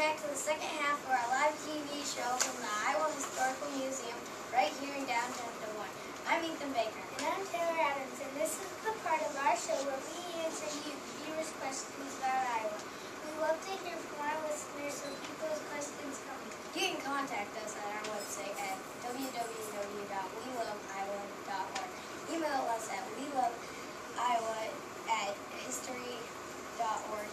back to the second half of our live TV show from the Iowa Historical Museum right here in downtown Des Moines. I'm Ethan Baker. And I'm Taylor Adams, and this is the part of our show where we answer you, viewers' questions about Iowa. We love to hear from our listeners, so keep those questions coming. You can contact us at our website at www.weloveiowa.org. Email us at weloveiowa@history.org.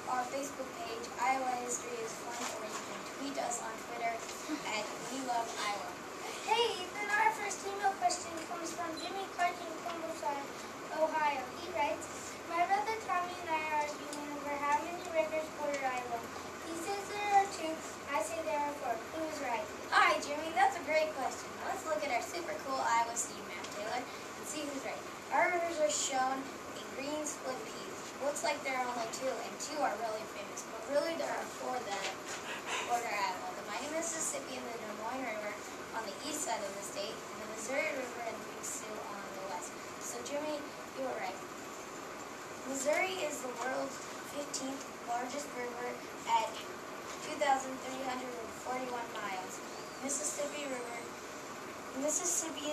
Our Facebook page, Iowa History is Fun, or you can tweet us on Twitter at WeLoveIowa. Hey, Ethan, our first email question comes from Jimmy Clark in Columbus, Ohio. He writes, "My brother Tommy and I are arguing over how many rivers border Iowa. He says there are 2, I say there are 4. Who is right?" Hi, Jimmy. That's a great question. Let's look at our super cool Iowa Sea map, Taylor, and see who's right. Our rivers are shown in green split peas. Looks like there are only 2, and 2 are really famous, but really there are 4 that border Iowa. The mighty Mississippi and the Des Moines River on the east side of the state, and the Missouri River and the Big Sioux on the west. So, Jimmy, you were right. Missouri is the world's 15th largest river at 2,341 miles. Mississippi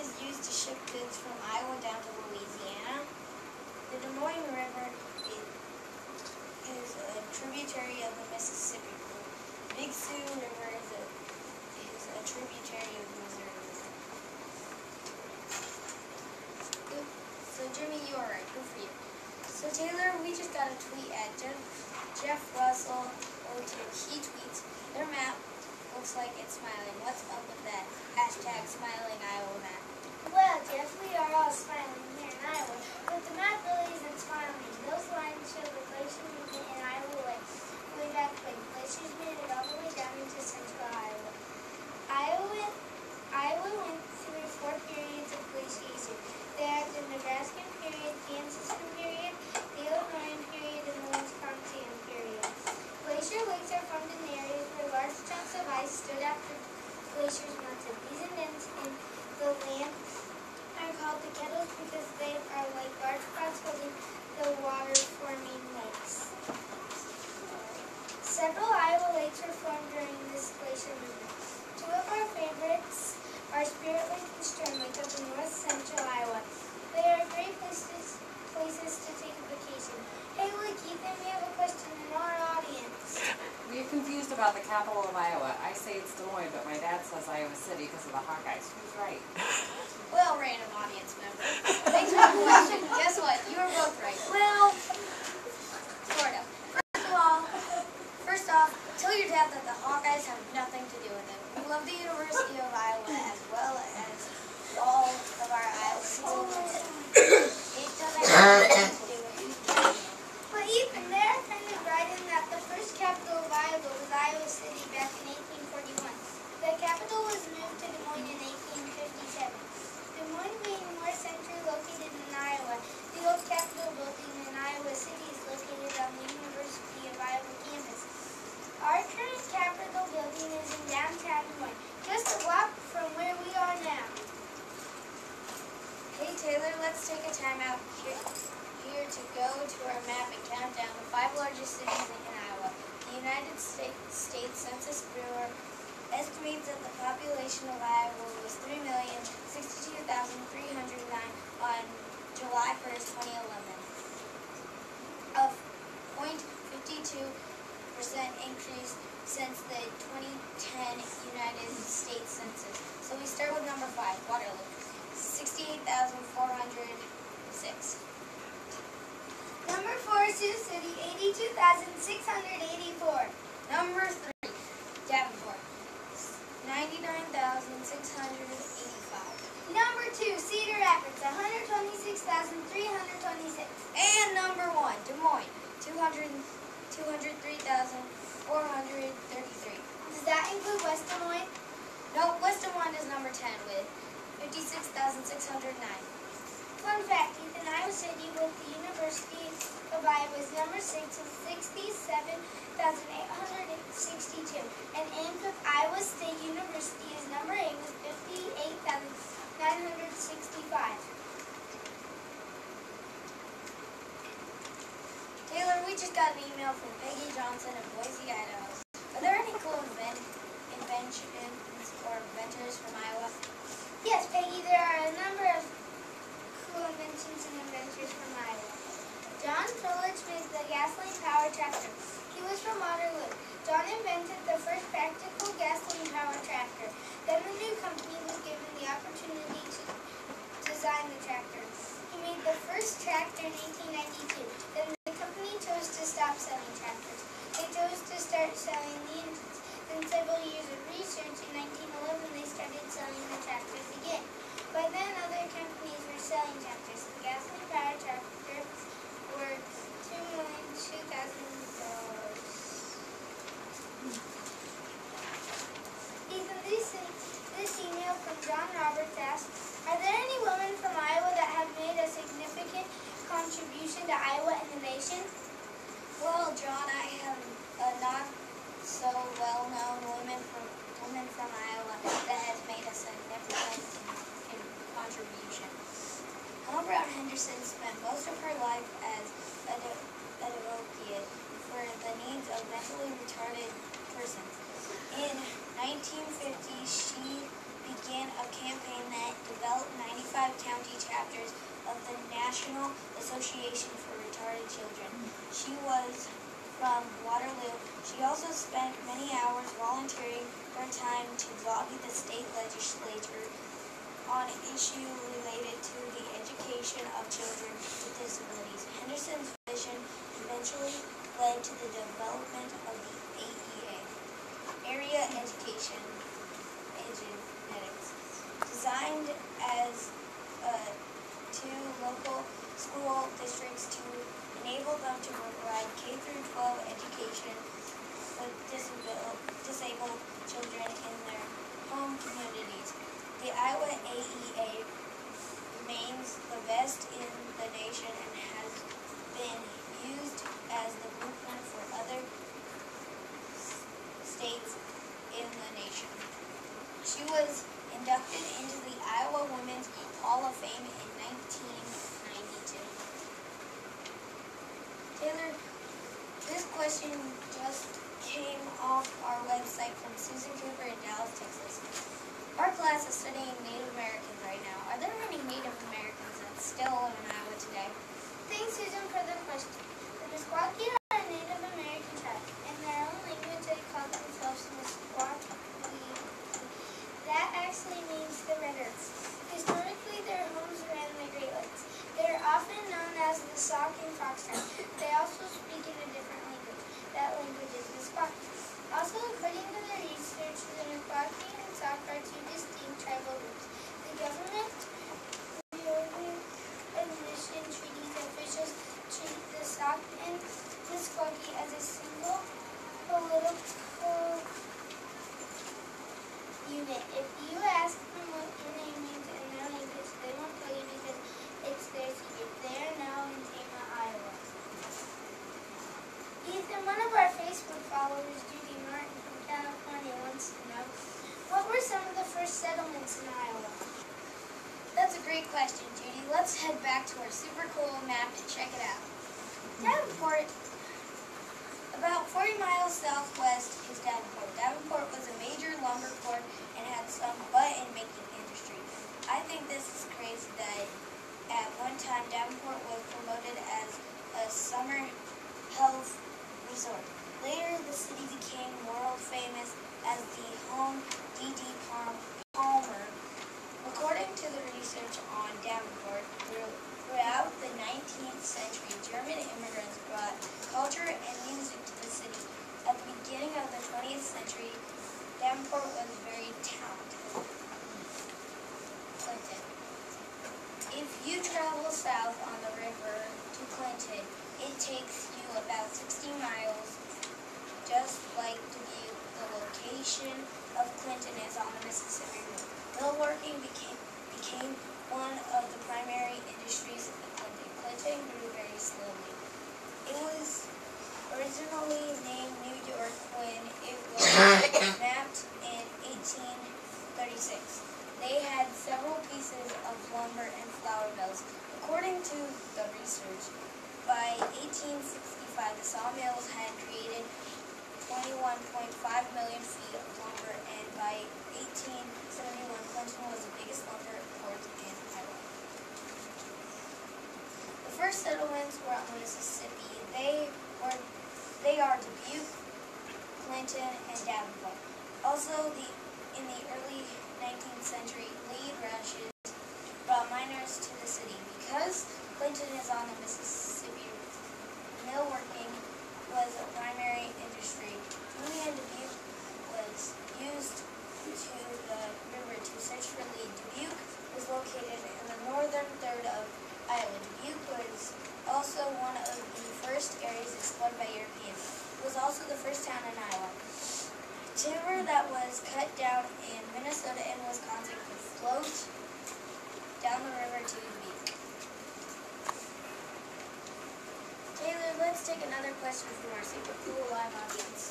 is used to ship goods from Iowa down to Louisiana. The Des Moines River is a tributary of the Mississippi River. Big Sioux River is a tributary of the Missouri River. Good. So, Jimmy, you are right. Good for you. So, Taylor, we just got a tweet at Jeff Russell 02. He tweets, "Their map looks like it's smiling. What's up with that? Hashtag smiling Iowa map." Well, Jeff, we are all smiling here in Iowa, but the map really isn't smiling. Those lines show the glacier movement in Iowa way back when. Glaciers made it all the way down into central Iowa. Iowa went through 4 periods of glaciation. They had the Nebraskan period, Kansaskan period, the Illinoisan period, and the Wisconsin period. Glacier lakes are formed in areas where large chunks of ice stood after glaciers melted. These indents in the land are called the kettles because they are like large pots holding the water, forming lakes. Several Iowa lakes were formed during this glacier movement. 2 of our favorites are Spirit Lake and Stern Lake up in north central Iowa. They are great places to take a vacation. Hey, look, Ethan, we have a question in our audience. We're confused about the capital of Iowa. I say it's Des Moines, but my dad says Iowa City because of the Hawkeyes. Who's right? Well, random audience member. Thanks for the question. Guess what? You were both right. Well, sort of. First off, tell your dad that the Hawkeyes have nothing to do with it. We love the University of Iowa as well as all of our Iowa schools. It doesn't have anything to do with it. But Ethan, they're kind of right in that the first capital of Iowa was Iowa City back in 1841. The capital was moved to Des Moines in 1857. Des Moines being more centrally located in Iowa, the old Capitol building in Iowa City is located on the University of Iowa campus. Our current Capitol building is in downtown Des Moines, just a block from where we are now. Hey Taylor, let's take a time out here to go to our map and count down the 5 largest cities in Iowa. The United States Census Bureau estimates that the population of Iowa was 3,062,309 on July 1st, 2011. A 0.52% increase since the 2010 United States Census. So we start with number 5, Waterloo, 68,406. Number 4, Sioux City, 82,684. Number 3, Davenport, 99,685. Number 2, Cedar Rapids, 126,326. And number 1, Des Moines, 203,433. Does that include West Des Moines? No, West Des Moines is number 10 with 56,609. Fun fact, Ethan, Iowa City with the University of Iowa is number 6 with 67,862. And Ames with Iowa State University is number 8 with 58,965. Taylor, we just got an email from Peggy Johnson of Boise, Idaho. inventions or inventors from Iowa? Yes, Peggy, there are a number of cool inventions and inventors from Iowa. John Solich made the gasoline-powered tractor. He was from Waterloo. John invented the first practical gasoline-powered tractor. Then the new company was given the opportunity to design the tractor. He made the first tractor in 1892. Then the company chose to stop selling tractors. They chose to start selling the engines. Then several years of research, in 1911 they started selling the tractors again. By then other companies were selling tractors. The gasoline-powered tractors were $2,002,000. Ethan, this email from John Roberts asks, are there any women from Iowa that have made a significant contribution to Iowa and the nation? Well, John, I have a not so well-known woman from Iowa that has made a significant contribution. Hannah Brown Henderson spent most of her life as an advocate for the needs of mentally retarded persons. In 1950, she began a campaign that developed 95 county chapters of the National Association for Retarded Children. She was from Waterloo. She also spent many hours volunteering her time to lobby the state legislature on issues related to the education of children with disabilities. Henderson's vision eventually led to the development of the AEA, Area Education and Genetics, designed as two local school districts to enable them to provide K-12 education with disabled children in their home communities. The Iowa AEA remains the best in the nation and has been used as the blueprint for other states in the nation. She was inducted into the Iowa Women's Hall of Fame in 1992. Taylor, this question just came off our website from Susan Cooper in Dallas, Texas. Our class is studying Native Americans right now. Are there any Native Americans that still live in Iowa today? Thanks, Susan, for the question. The Meskwaki are a Native American tribe. In their own language, they call themselves Meskwaki. That actually means the Red Earth. Historically, their homes were in the Great Lakes. They are often known as the Sauk and Fox tribe. They also speak in a different language. That language is Meskwaki. Also, according to their research, the Meskwaki and Sauk are two distinct tribal groups. The government and mission treaties officials treat the Sauk and Meskwaki as a single political unit. If you ask them what your name means in their language, they won't tell you because it's their secret. They are now in Tama, Iowa. Ethan, one of our Facebook followers, Judy Martin from California, wants to know, what were some of the first settlements in Iowa? That's a great question, Judy. Let's head back to our super cool map and check it out. Davenport, about 40 miles southwest is Davenport. Davenport was a major lumber port and had some button-making industry. I think this is crazy that at one time Davenport was promoted as a summer health resort. Later, the city became world famous as the home D.D. Palmer. According to the research on Davenport, throughout the 19th century, German immigrants brought culture and music to the city. At the beginning of the 20th century, Davenport was very talented. Clinton. If you travel south on the river to Clinton, it takes you about 60 miles. Just like Dubuque, the location of Clinton is on the Mississippi River. Millworking became one of the primary industries in Clinton. Clinton grew very slowly. It was originally named New York when it was mapped in 1836. They had several pieces of lumber and flour mills. According to the research, by 1865, the sawmills had created 21.5 million feet of lumber, and by 1871, Clinton was the biggest lumber port in Iowa. The first settlements were on the Mississippi. They are Dubuque, Clinton, and Davenport. Also, in the early 19th century, Lee rushes brought miners to the city. Because Clinton is on the Mississippi, millworking was a primary industry. Lee and Dubuque was used to the river to search for Lee. Dubuque was located in the northern third of Iowa. Dubuque was also one of the first areas explored by Europeans. It was also the first town in Iowa. Timber that was cut down in Minnesota and Wisconsin could float down the river to Dubuque. Taylor, let's take another question from our super cool live audience.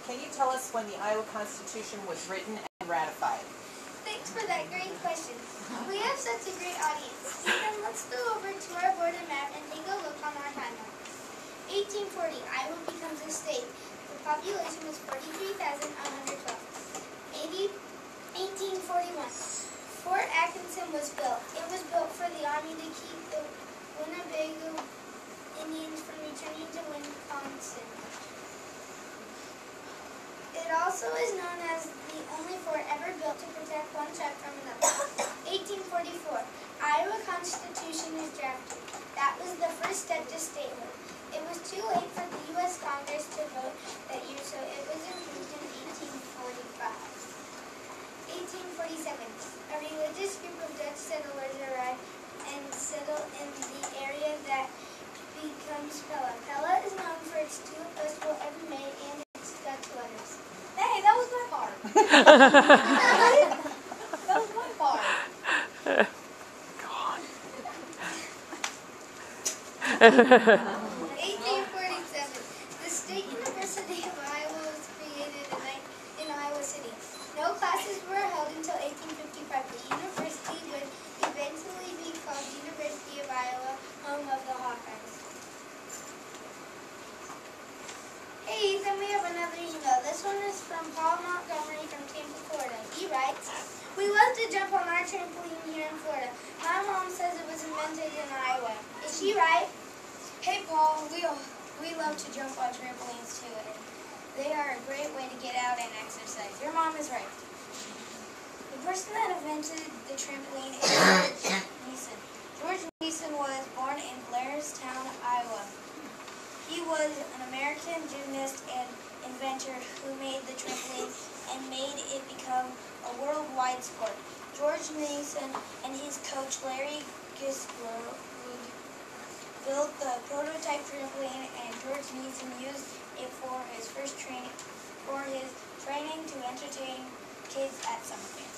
Can you tell us when the Iowa Constitution was written and ratified? Thanks for that great question. We have such a great audience. Then let's go over to our board and map and take a look on our timeline. 1840, Iowa becomes a state. The population was 43,112. 1841, Fort Atkinson was built. It was built for the Army to keep the Winnebago Indians from returning to Wisconsin. It also is known as the only fort ever built to protect one tribe from another. 1844, Iowa Constitution is drafted. That was the first step to statehood. It was too late for the U.S. Congress to vote that year, so it was approved in 1845. 1847, a religious group of Dutch settlers arrived and settled in the area that becomes Pella. Pella is known for its tulip festival every May and its Dutch letters. Hey, that was my part. That was my part. Go on. 1847, the State University of Iowa was created in Iowa City. No classes were held until 1855. The university would eventually be called University of Iowa, home of the Hawkeyes. Hey Ethan, we have another email. This one is from Paul Montgomery from Tampa, Florida. He writes, "We love to jump on our trampoline here in Florida. My mom says it was invented in Iowa. Is she right?" Hey, Paul, we love to jump on trampolines too, and they are a great way to get out and exercise. Your mom is right. The person that invented the trampoline is George Mason. George Mason was born in Blairstown, Iowa. He was an American gymnast and inventor who made the trampoline and made it become a worldwide sport. George Mason and his coach Larry Gisberg built the prototype trampoline, and George Mason used it for his training to entertain kids at summer camp.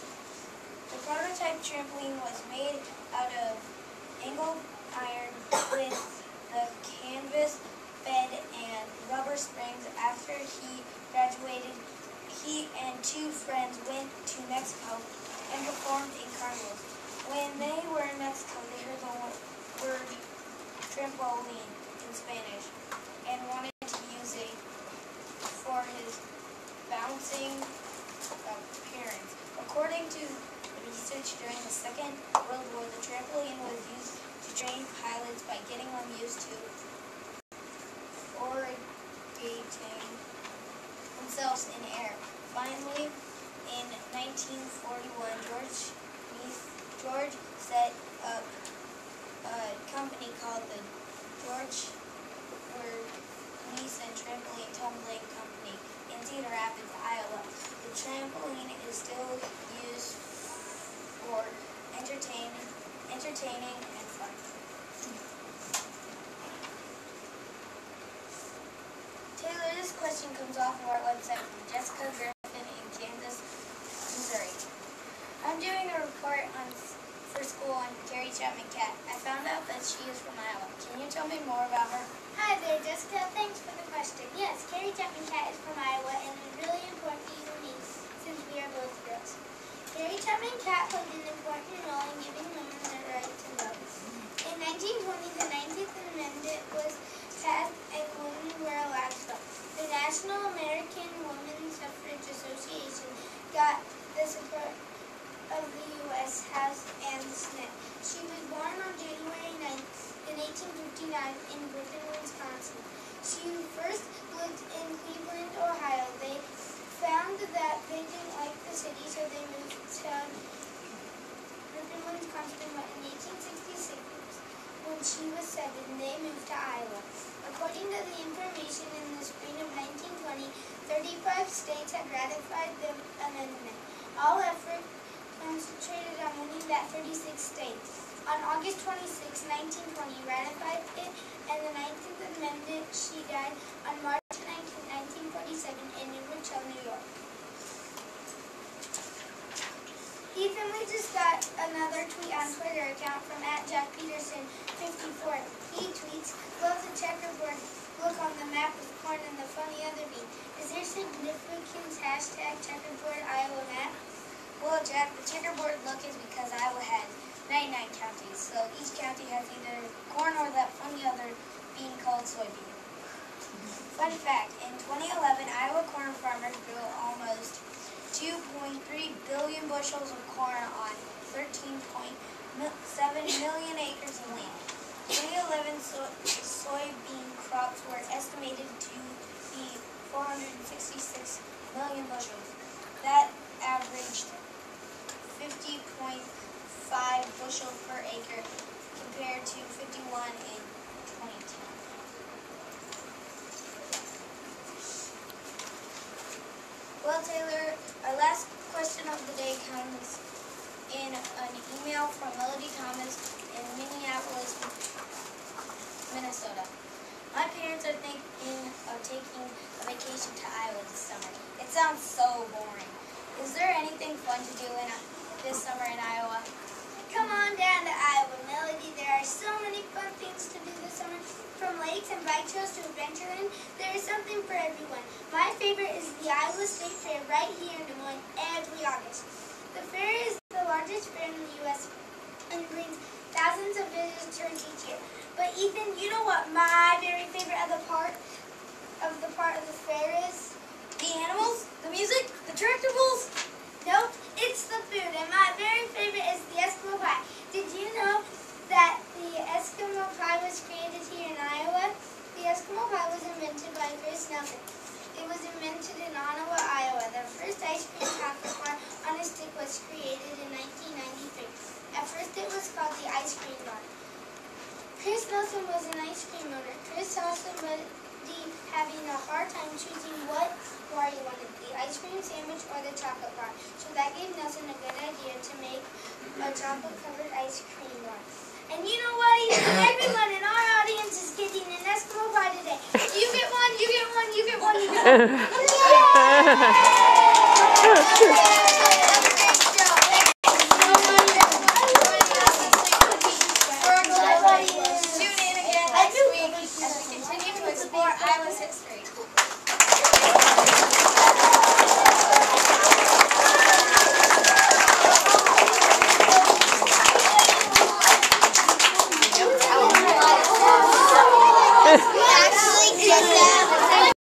The prototype trampoline was made out of angled iron with the canvas bed and rubber springs. After he graduated, he and two friends went to Mexico and performed in carnivals. When they were in Mexico, they heard the word trampoline in Spanish and wanted to use it for his bouncing appearance. According to research during the Second World War, the trampoline was used to train pilots by getting them used to orientating themselves in air. Finally, in 1941, George set up a company called the George Mason Trampoline Tumbling Company in Cedar Rapids, Iowa. The trampoline is still used for entertaining and fun. Taylor, this question comes off of our website from Jessica Griffin in Kansas, Missouri. I'm doing a report for school on Carrie Chapman Cat. I found out that she is from Iowa. Can you tell me more about her? Hi there, Jessica. Thanks for the question. Yes, Carrie Chapman Cat is from Iowa and is really important to you and me since we are both girls. Carrie Chapman Cat played an important role in giving women their right to vote. In 1920, the 19th Amendment was passed and women were allowed to vote. The National American Women's Suffrage Association got the support of the U.S. House and the Senate. She was born on January 9th in 1859 in Griffin, Wisconsin. She first lived in Cleveland, Ohio. They found that they didn't like the city, so they moved to Griffin, Wisconsin. But in 1866, when she was 7, they moved to Iowa. According to the information in the spring of 1920, 35 states had ratified the amendment. All effort concentrated on winning that 36th state. On August 26, 1920, ratified it, and the 19th Amendment. She died on March 19, 1947 in New Rochelle, New York. Ethan, we just got another tweet on Twitter account from @JackPeterson54. He tweets, "Love the checkerboard look on the map with corn and the funny other bean. Is there significance? #checkerboard Iowa map?" Well, Jack, the checkerboard look is because Iowa had 99 counties, so each county has either corn or that funny other bean called soybean. Fun fact, in 2011, Iowa corn farmers grew almost 2.3 billion bushels of corn on 13.7 million acres of land. 2011 soybean crops were estimated to be 466 million bushels. That averaged 50.5 bushel per acre compared to 51 in 2010. Well, Taylor, our last question of the day comes in an email from Melody Thomas in Minneapolis, Minnesota. My parents are thinking of taking a vacation to Iowa this summer. It sounds so boring. Is there anything fun to do this summer in Iowa? Come on down to Iowa, Melody. There are so many fun things to do this summer. From lakes and bike trails to adventure in, there is something for everyone. My favorite is the Iowa State Fair right here in Des Moines every August. The fair is the largest fair in the U.S. and brings thousands of visitors each year. But Ethan, you know what my very favorite part of the fair is? The animals? The music? The tractor bulls? Nope, it's the food, and my very favorite is the Eskimo pie. Did you know that the Eskimo pie was created here in Iowa? The Eskimo pie was invented by Chris Nelson. It was invented in Ottawa, Iowa. The first ice cream chocolate bar on a stick was created in 1993. At first it was called the ice cream bar. Chris Nelson was an ice cream owner. Chris saw somebody having a hard time choosing what bar he wanted, the ice cream sandwich or the chocolate bar. So that gave Nelson a good idea to make a chocolate-covered ice cream bar. And you know what, Ethan? Everyone in our audience is getting an Eskimo pie today. You get one, you get one, you get one, you get one. Yay!